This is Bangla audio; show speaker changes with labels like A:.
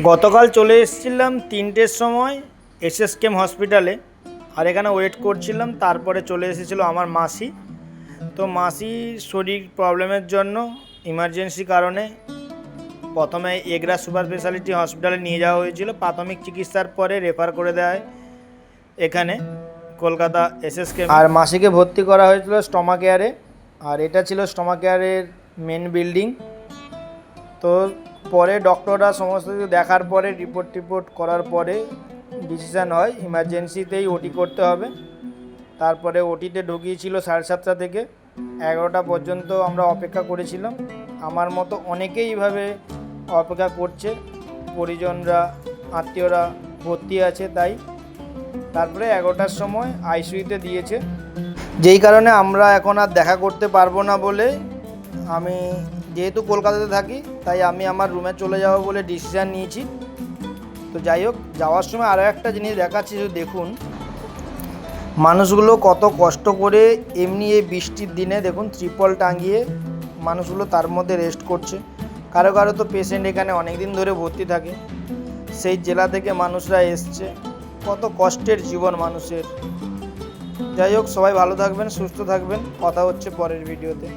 A: গতকাল চলে এসেছিলাম 3টের সময় এসএসকেএম হসপিটালে, আর এখানে ওয়েট করছিলাম। তারপরে চলে এসেছিলো আমার মাসি। তো মাসির শরীর প্রবলেমের জন্য ইমার্জেন্সি কারণে প্রথমে এগরা সুপার স্পেশালিটি হসপিটালে নিয়ে যাওয়া হয়েছিল। প্রাথমিক চিকিৎসার পরে রেফার করে দেয় এখানে কলকাতা এসএসকেএম। আর মাসিকে ভর্তি করা হয়েছিল স্টমাক কেয়ারে, আর এটা ছিল স্টমাক কেয়ারের মেন বিল্ডিং। তো পরে ডক্টররা সমস্ত কিছু দেখার পরে রিপোর্ট করার পরে ডিসিশান হয় ইমার্জেন্সিতেই ওটি করতে হবে। তারপরে ওটিতে ঢুকিয়েছিল 7:30 থেকে 11টা পর্যন্ত আমরা অপেক্ষা করেছিলাম। আমার মতো অনেকেই এইভাবে অপেক্ষা করছে, পরিজনরা আত্মীয়রা ভর্তি আছে তাই। তারপরে 11টার সময় আইসিইউতে দিয়েছে, যেই কারণে আমরা এখন আর দেখা করতে পারবো না বলে আমি যেহেতু কলকাতাতে থাকি তাই আমি আমার রুমে চলে যাব বলে ডিসিশান নিয়েছি। তো যাই হোক, যাওয়ার সময় আরও একটা জিনিস দেখাচ্ছি, শুধু দেখুন মানুষগুলো কত কষ্ট করে এমনি এই বৃষ্টির দিনে দেখুন ত্রিপল টাঙিয়ে মানুষগুলো তার মধ্যে রেস্ট করছে। কারো কারো তো পেশেন্ট এখানে অনেক দিন ধরে ভর্তি থাকে, সেই জেলা থেকে মানুষরা এসছে। কত কষ্টের জীবন মানুষের। যাই হোক, সবাই ভালো থাকবেন, সুস্থ থাকবেন। কথা হচ্ছে পরের ভিডিওতে।